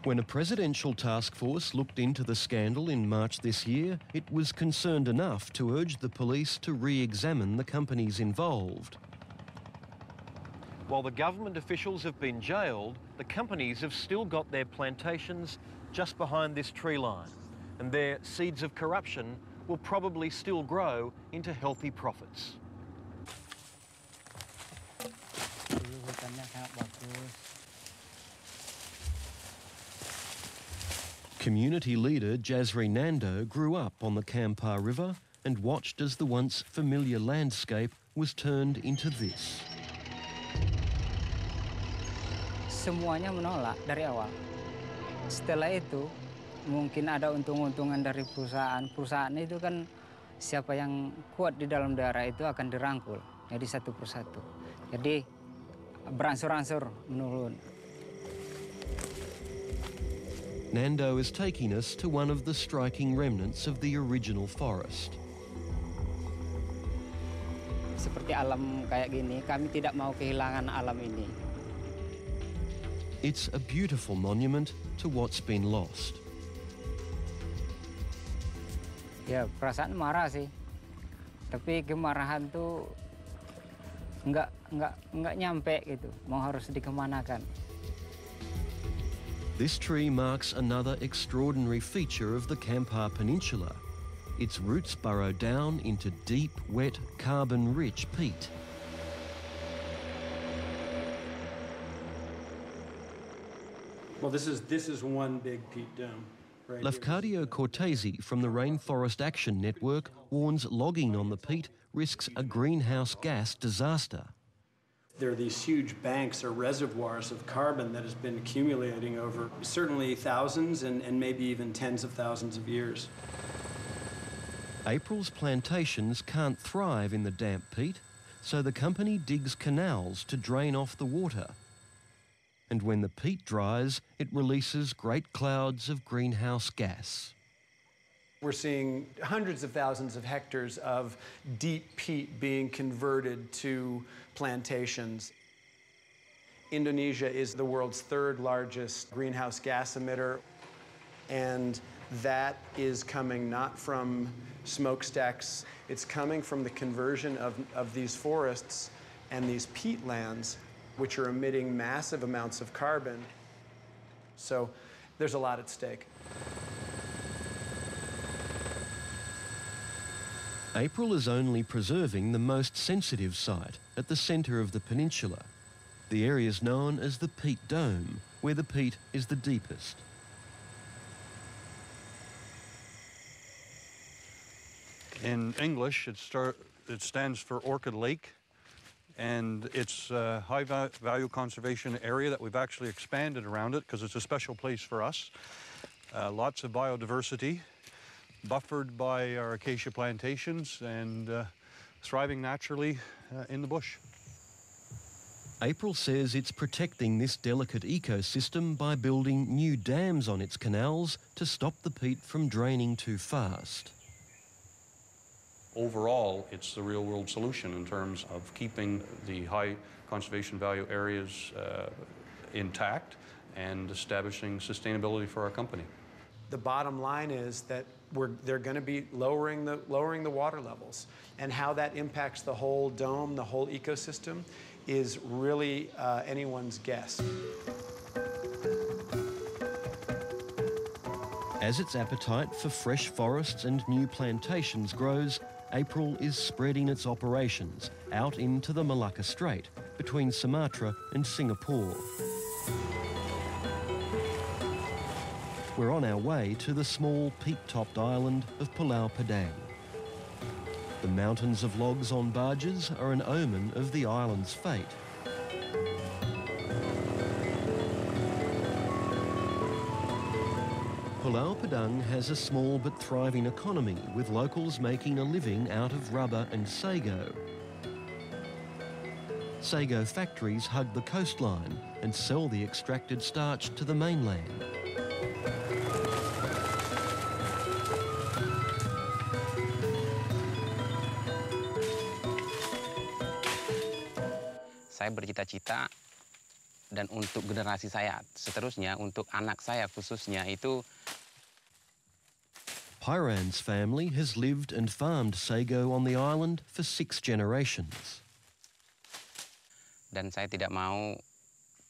When a presidential task force looked into the scandal in March this year, it was concerned enough to urge the police to re-examine the companies involved. While the government officials have been jailed, the companies have still got their plantations just behind this tree line, and their seeds of corruption will probably still grow into healthy profits. Community leader Jasri Nando grew up on the Kampar River and watched as the once familiar landscape was turned into this. Semuanya menolak dari awal. Setelah itu, mungkin ada untung-untungan dari perusahaan. Perusahaan itu kan siapa yang kuat di dalam daerah itu akan dirangkul. Jadi satu persatu. Jadi beransur-ansur menurun. Nando is taking us to one of the striking remnants of the original forest. Seperti alam kayak gini, kami tidak mau kehilangan alam ini. It's a beautiful monument to what's been lost. Ya, perasaan marah sih. Tapi kemarahan tuh nggak nyampe gitu. Mau harus dikemanakan. This tree marks another extraordinary feature of the Kampar Peninsula. Its roots burrow down into deep, wet, carbon-rich peat. Well, this is one big peat dome. Right. Lafcadio Cortesi from the Rainforest Action Network warns logging on the peat risks a greenhouse gas disaster. There are these huge banks or reservoirs of carbon that has been accumulating over certainly thousands and maybe even tens of thousands of years. April's plantations can't thrive in the damp peat, so the company digs canals to drain off the water. And when the peat dries, it releases great clouds of greenhouse gas. We're seeing hundreds of thousands of hectares of deep peat being converted to plantations. Indonesia is the world's third largest greenhouse gas emitter, and that is coming not from smokestacks, it's coming from the conversion of these forests and these peatlands, which are emitting massive amounts of carbon. So there's a lot at stake. April is only preserving the most sensitive site at the centre of the peninsula. The area is known as the Peat Dome, where the peat is the deepest. In English, it stands for Orchid Lake, and it's a high-value conservation area that we've actually expanded around it because it's a special place for us. Lots of biodiversity, buffered by our acacia plantations and thriving naturally in the bush. April says it's protecting this delicate ecosystem by building new dams on its canals to stop the peat from draining too fast. Overall, it's the real-world solution in terms of keeping the high conservation value areas intact and establishing sustainability for our company. The bottom line is that they're going to be lowering the water levels, and how that impacts the whole dome, the whole ecosystem, is really anyone's guess. As its appetite for fresh forests and new plantations grows, April is spreading its operations out into the Malacca Strait between Sumatra and Singapore. We're on our way to the small peat-topped island of Pulau Padang. The mountains of logs on barges are an omen of the island's fate. Pulau Padang has a small but thriving economy, with locals making a living out of rubber and sago. Sago factories hug the coastline and sell the extracted starch to the mainland. Saya bercita-cita dan untuk generasi saya seterusnya, untuk anak saya khususnya itu. Piran's family has lived and farmed sago on the island for 6 generations. Dan saya tidak mau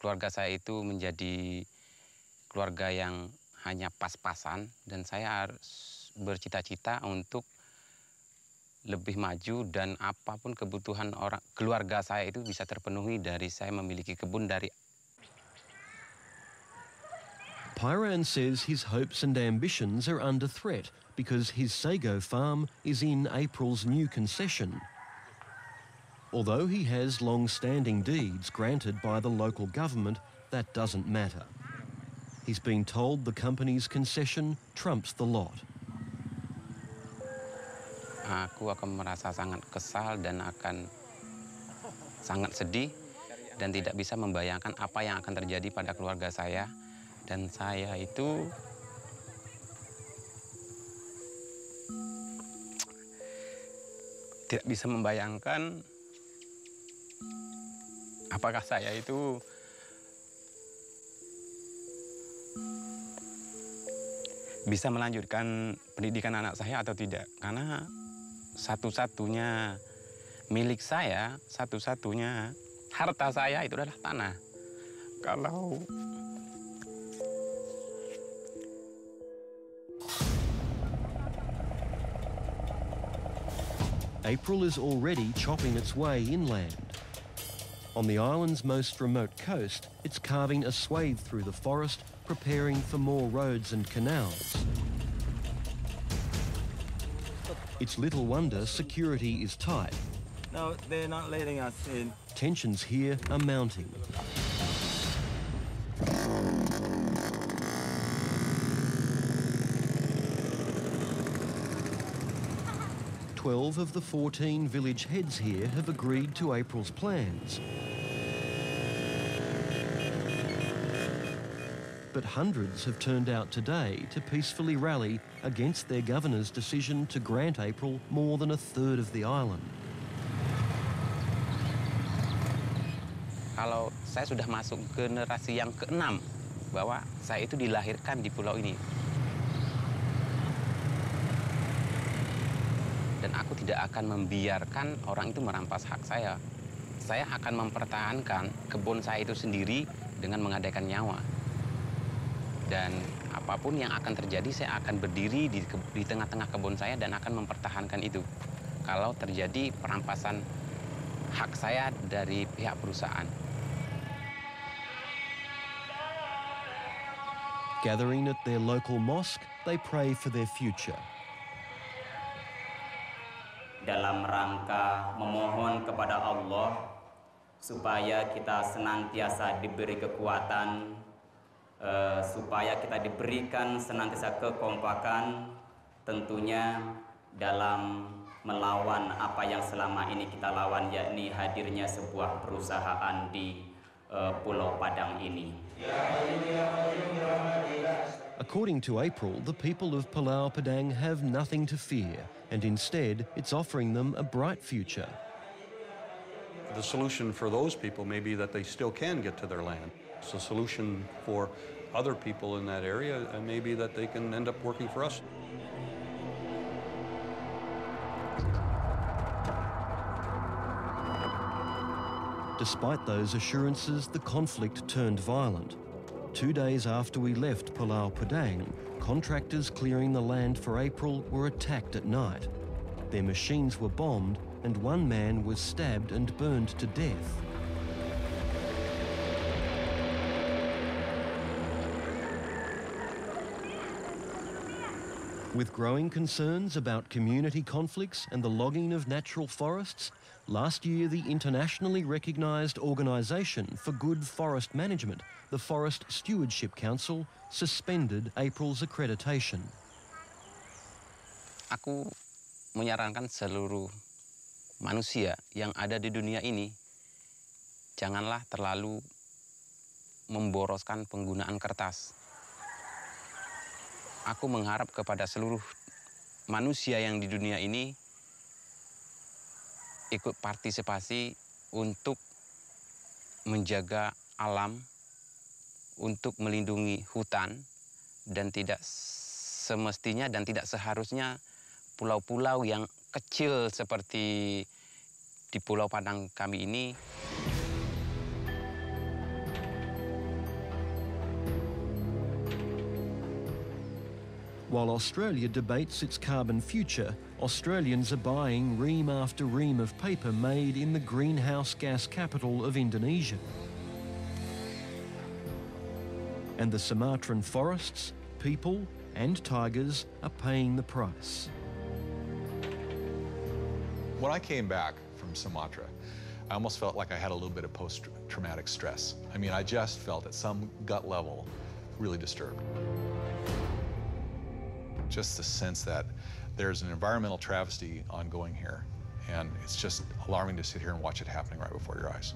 keluarga saya itu menjadi keluarga yang hanya pas-pasan, dan saya harus bercita-cita untuk lebih maju dan apapun kebutuhan keluarga saya itu bisa terpenuhi dari saya memiliki kebun dari. Piran says his hopes and ambitions are under threat because his sago farm is in April's new concession. Although he has long-standing deeds granted by the local government, that doesn't matter. He's been told the company's concession trumps the lot. Aku akan merasa sangat kesal dan akan sangat sedih dan tidak bisa membayangkan apa yang akan terjadi pada keluarga saya. Dan saya itu tidak bisa membayangkan apakah saya itu bisa melanjutkan pendidikan anak saya atau tidak. Karena satu-satunya milik saya, satu-satunya harta saya itu adalah tanah. Kalau April is already chopping its way inland. On the island's most remote coast, it's carving a swathe through the forest, preparing for more roads and canals. It's little wonder security is tight. No, they're not letting us in. Tensions here are mounting. Twelve of the 14 village heads here have agreed to April's plans. But hundreds have turned out today to peacefully rally against their governor's decision to grant April more than a third of the island. kalau saya sudah masuk generasi yang ke-6 bahwa saya itu dilahirkan di pulau ini. Dan aku tidak akan membiarkan orang itu merampas hak saya. Saya akan mempertahankan kebun saya itu sendiri dengan mengadakan nyawa. Dan apapun yang akan terjadi, saya akan berdiri di tengah-tengah kebun saya dan akan mempertahankan itu. Kalau terjadi perampasan hak saya dari pihak perusahaan. Gathering at their local mosque, they pray for their future. Dalam rangka memohon kepada Allah supaya kita senantiasa diberi kekuatan, supaya kita diberikan senantiasa kekompakan, tentunya dalam melawan apa yang selama ini kita lawan, yakni hadirnya sebuah perusahaan di Pulau Padang ini. According to April, the people of Pulau Padang have nothing to fear, and instead it's offering them a bright future. The solution for those people may be that they still can get to their land. It's a solution for other people in that area, and maybe that they can end up working for us. Despite those assurances, the conflict turned violent. 2 days after we left Pulau Padang, contractors clearing the land for April were attacked at night. Their machines were bombed and one man was stabbed and burned to death. With growing concerns about community conflicts and the logging of natural forests, last year the internationally recognised Organisation for Good Forest Management, the Forest Stewardship Council, suspended April's accreditation. Aku menyarankan seluruh manusia yang ada di dunia ini, janganlah terlalu memboroskan penggunaan kertas. Aku mengharap kepada seluruh manusia yang di dunia ini ikut partisipasi untuk menjaga alam untuk melindungi hutan dan tidak semestinya dan tidak seharusnya pulau-pulau yang kecil seperti di Pulau Padang kami ini. While Australia debates its carbon future, Australians are buying ream after ream of paper made in the greenhouse gas capital of Indonesia. And the Sumatran forests, people and tigers are paying the price. When I came back from Sumatra, I almost felt like I had a little bit of post-traumatic stress. I mean, I just felt at some gut level really disturbed. Just the sense that there's an environmental travesty ongoing here, and it's just alarming to sit here and watch it happening right before your eyes.